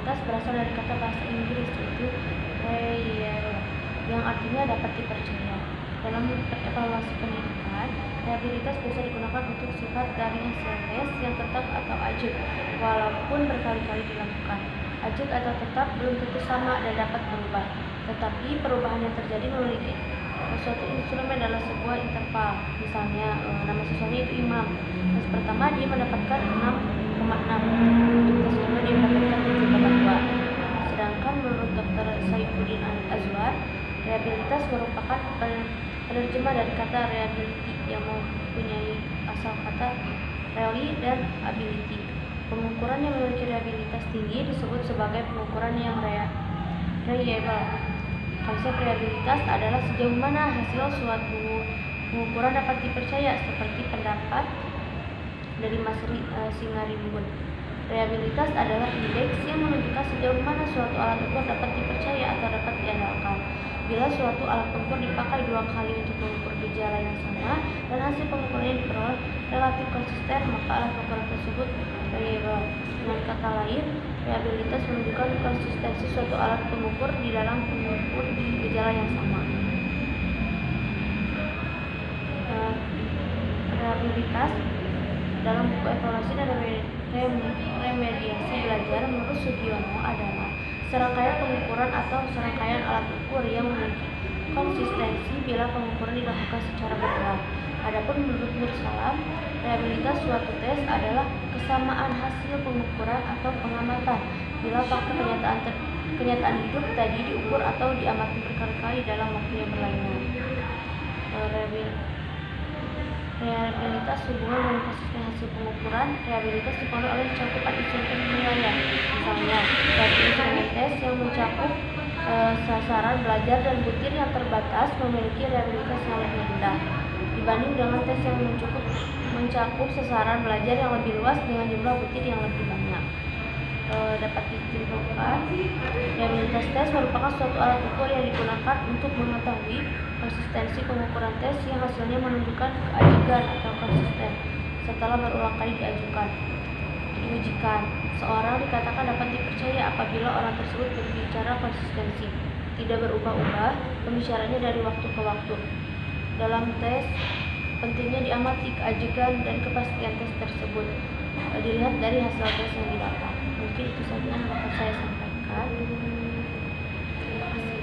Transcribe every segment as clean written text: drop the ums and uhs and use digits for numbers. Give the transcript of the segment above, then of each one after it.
reliabilitas berasal dari kata bahasa Inggris yaitu reliable, yang artinya dapat dipercaya. Dalam evaluasi pendidikan, reliabilitas bisa digunakan untuk sifat dari hasil tes yang tetap atau ajak, walaupun berkali-kali dilakukan. Ajak atau tetap belum tentu sama dan dapat berubah, tetapi perubahan yang terjadi memiliki suatu instrumen dalam sebuah interval. Misalnya, nama siswanya itu Imam. Tes pertama dia mendapatkan 6,6. Untuk tes kedua dia mendapatkan 7,2. Sedangkan menurut Dr. Saifuddin Azwar, reliabilitas merupakan penerjemah dari kata reliability yang mempunyai asal kata rely dan ability. Pengukuran yang memiliki reliabilitas tinggi disebut sebagai pengukuran yang reliable. Konsep reliabilitas adalah sejauh mana hasil suatu pengukuran dapat dipercaya, seperti pendapat dari Mas Singarimbun. Reliabilitas adalah indeks yang menunjukkan sejauh mana suatu alat ukur dapat dipercaya atau dapat diandalkan. Bila suatu alat ukur dipakai 2 kali untuk mengukur gejala yang sama dan hasil pengukurannya diperoleh relatif konsisten, maka alat ukuran tersebut reliable. Dengan kata lain, reliabilitas menunjukkan konsistensi suatu alat pengukur di dalam mengukur gejala yang sama. Reliabilitas dalam buku evaluasi dan remediasi belajar menurut Sugiono adalah serangkaian pengukuran atau serangkaian alat ukur yang memiliki konsistensi bila pengukuran dilakukan secara berulang. Adapun menurut Nursalam, reliabilitas suatu tes adalah kesamaan hasil pengukuran atau pengamatan bila fakta kenyataan hidup tadi diukur atau diamati berkali-kali dalam waktu yang berlainan. Reliabilitas hubungan dengan konsisten hasil pengukuran. Reliabilitas dipengaruhi oleh cakupan instrumen penilaian. Misalnya, suatu instrumen tes yang mencakup sasaran belajar dan butir yang terbatas memiliki reliabilitas yang lebih rendah dibanding dengan tes yang mencakup sasaran belajar yang lebih luas dengan jumlah butir yang lebih banyak. Dapat disimpulkan, reliabilitas tes merupakan suatu alat ukur yang digunakan untuk mengetahui konsistensi pengukuran tes yang hasilnya menunjukkan keajikan atau konsisten setelah berulang kali diujikan. Seorang dikatakan dapat dipercaya apabila orang tersebut berbicara konsistensi, tidak berubah-ubah pembicaranya dari waktu ke waktu. Dalam tes, pentingnya diamati keajikan dan kepastian tes tersebut dilihat dari hasil tes yang didapat. Mungkin itu saja yang dapat saya sampaikan. Terima kasih.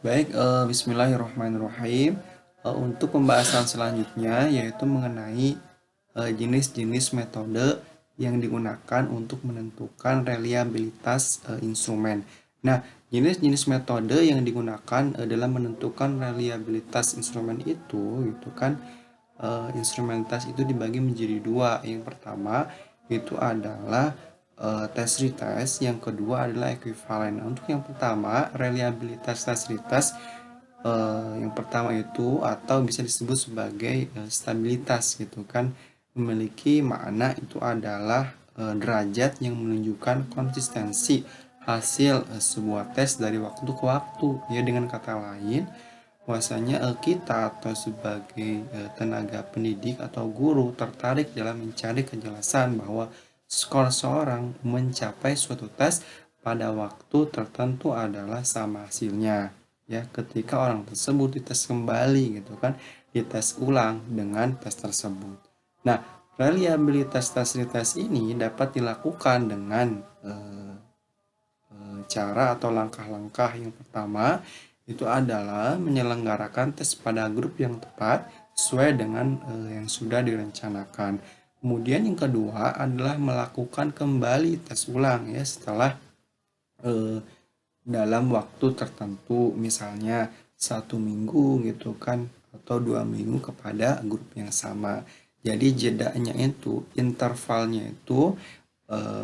Baik, bismillahirrahmanirrahim. Untuk pembahasan selanjutnya yaitu mengenai jenis-jenis metode yang digunakan untuk menentukan reliabilitas instrumen. Nah, jenis-jenis metode yang digunakan dalam menentukan reliabilitas instrumen itu kan instrumentasi itu dibagi menjadi dua. Yang pertama itu adalah test retest, yang kedua adalah ekuivalen. Untuk yang pertama, reliabilitas test retest, yang pertama itu atau bisa disebut sebagai stabilitas gitu kan, memiliki makna itu adalah derajat yang menunjukkan konsistensi hasil sebuah tes dari waktu ke waktu. Ya, dengan kata lain, bahwasanya kita atau sebagai tenaga pendidik atau guru tertarik dalam mencari kejelasan bahwa skor seorang mencapai suatu tes pada waktu tertentu adalah sama hasilnya. Ya, ketika orang tersebut dites kembali gitu kan, dites ulang dengan tes tersebut. Nah, reliabilitas tes retest ini dapat dilakukan dengan cara atau langkah-langkah. Yang pertama itu adalah menyelenggarakan tes pada grup yang tepat sesuai dengan yang sudah direncanakan. Kemudian yang kedua adalah melakukan kembali tes ulang ya setelah dalam waktu tertentu, misalnya 1 minggu gitu kan, atau 2 minggu kepada grup yang sama. Jadi jedanya itu, intervalnya itu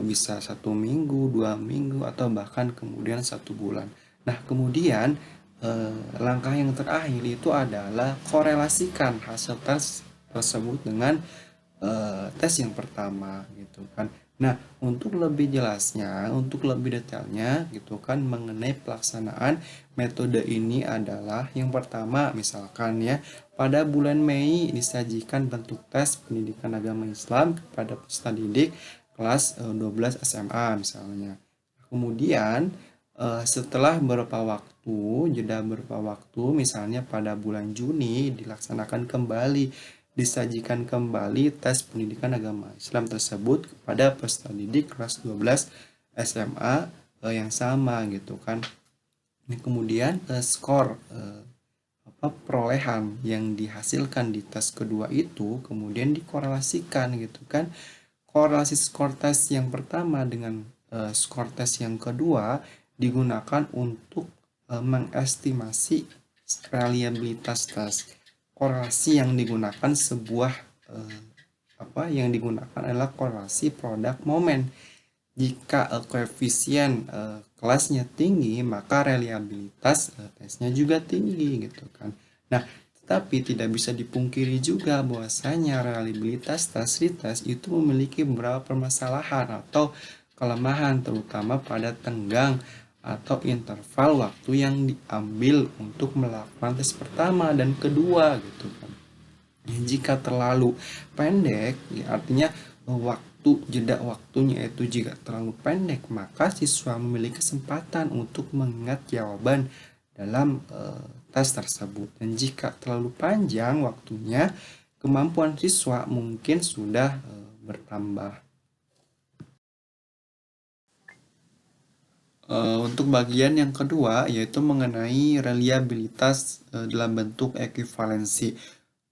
bisa 1 minggu, 2 minggu, atau bahkan kemudian 1 bulan. Nah, kemudian langkah yang terakhir itu adalah korelasikan hasil tes tersebut dengan tes yang pertama gitu kan. Nah, untuk lebih jelasnya, untuk lebih detailnya gitu kan mengenai pelaksanaan metode ini adalah yang pertama misalkan ya, pada bulan Mei disajikan bentuk tes pendidikan agama Islam kepada peserta didik kelas 12 SMA misalnya. Kemudian setelah beberapa waktu, jeda beberapa waktu, misalnya pada bulan Juni dilaksanakan kembali, disajikan kembali tes pendidikan agama Islam tersebut kepada peserta didik kelas 12 SMA yang sama gitu kan. Nah, kemudian skor perolehan yang dihasilkan di tes kedua itu kemudian dikorelasikan gitu kan. Korelasi skor tes yang pertama dengan skor tes yang kedua digunakan untuk mengestimasi reliabilitas tes. Korelasi yang digunakan yang digunakan adalah korelasi produk momen. Jika koefisien kelasnya tinggi, maka reliabilitas tesnya juga tinggi gitu kan. Nah, tetapi tidak bisa dipungkiri juga bahwasanya reliabilitas tes retest itu memiliki beberapa permasalahan atau kelemahan, terutama pada tenggang atau interval waktu yang diambil untuk melakukan tes pertama dan kedua gitu kan. Jika terlalu pendek, ya artinya jeda waktunya itu jika terlalu pendek, maka siswa memiliki kesempatan untuk mengingat jawaban dalam tes tersebut. Dan jika terlalu panjang waktunya, kemampuan siswa mungkin sudah bertambah. Untuk bagian yang kedua yaitu mengenai reliabilitas dalam bentuk ekuivalensi.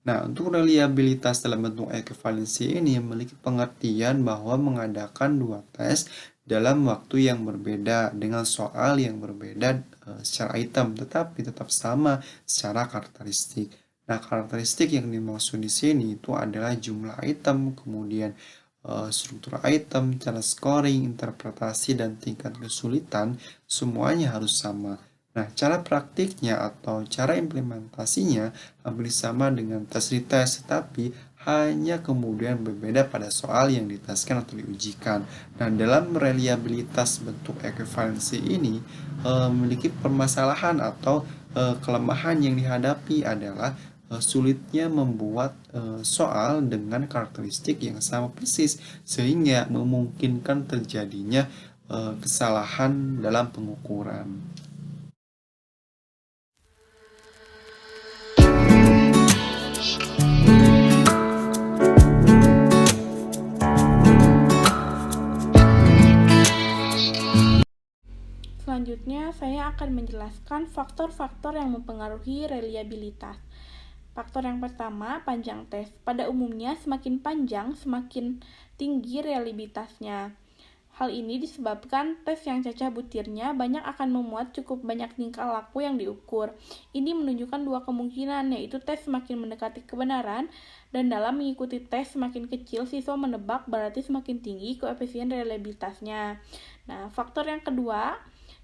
Nah, untuk reliabilitas dalam bentuk ekuivalensi ini memiliki pengertian bahwa mengadakan dua tes dalam waktu yang berbeda dengan soal yang berbeda secara item, tetapi tetap sama secara karakteristik. Nah, karakteristik yang dimaksud di sini itu adalah jumlah item, kemudian struktur item, cara scoring, interpretasi, dan tingkat kesulitan, semuanya harus sama. Nah, cara praktiknya atau cara implementasinya hampir sama dengan tes retest, tetapi hanya kemudian berbeda pada soal yang diteskan atau diujikan. Nah, dalam reliabilitas bentuk ekuivalensi ini memiliki permasalahan atau kelemahan yang dihadapi adalah sulitnya membuat soal dengan karakteristik yang sama persis sehingga memungkinkan terjadinya kesalahan dalam pengukuran. Selanjutnya, saya akan menjelaskan faktor-faktor yang mempengaruhi reliabilitas. Faktor yang pertama, panjang tes. Pada umumnya, semakin panjang, semakin tinggi reliabilitasnya. Hal ini disebabkan tes yang cacah butirnya banyak akan memuat cukup banyak tingkah laku yang diukur. Ini menunjukkan dua kemungkinan, yaitu tes semakin mendekati kebenaran, dan dalam mengikuti tes semakin kecil, siswa menebak berarti semakin tinggi koefisien reliabilitasnya. Nah, faktor yang kedua,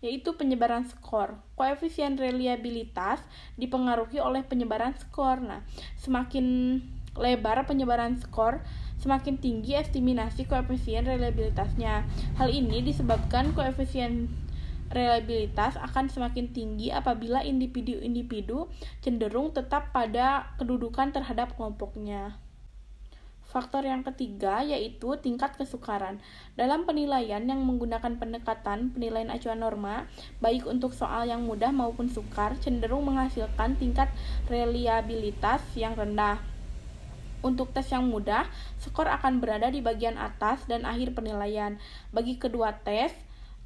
yaitu penyebaran skor. Koefisien reliabilitas dipengaruhi oleh penyebaran skor. Nah, semakin lebar penyebaran skor, semakin tinggi estimasi koefisien reliabilitasnya. Hal ini disebabkan koefisien reliabilitas akan semakin tinggi apabila individu-individu cenderung tetap pada kedudukan terhadap kelompoknya. Faktor yang ketiga yaitu tingkat kesukaran. Dalam penilaian yang menggunakan pendekatan penilaian acuan norma, baik untuk soal yang mudah maupun sukar, cenderung menghasilkan tingkat reliabilitas yang rendah. Untuk tes yang mudah, skor akan berada di bagian atas dan akhir penilaian. Bagi kedua tes,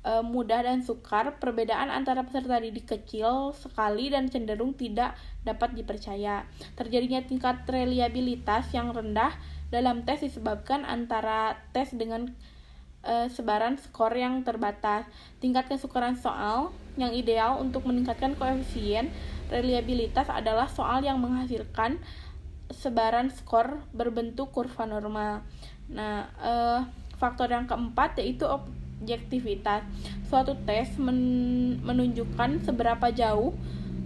mudah dan sukar, perbedaan antara peserta didik kecil sekali dan cenderung tidak dapat dipercaya. Terjadinya tingkat reliabilitas yang rendah dalam tes disebabkan antara tes dengan sebaran skor yang terbatas. Tingkat kesukaran soal yang ideal untuk meningkatkan koefisien reliabilitas adalah soal yang menghasilkan sebaran skor berbentuk kurva normal. Nah, faktor yang keempat yaitu objektivitas. Suatu tes menunjukkan seberapa jauh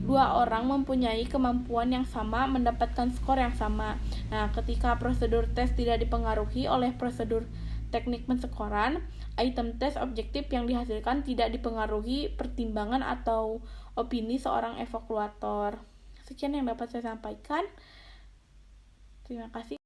dua orang mempunyai kemampuan yang sama mendapatkan skor yang sama. Nah, ketika prosedur tes tidak dipengaruhi oleh prosedur teknik penskoran, item tes objektif yang dihasilkan tidak dipengaruhi pertimbangan atau opini seorang evaluator. Sekian yang dapat saya sampaikan. Terima kasih.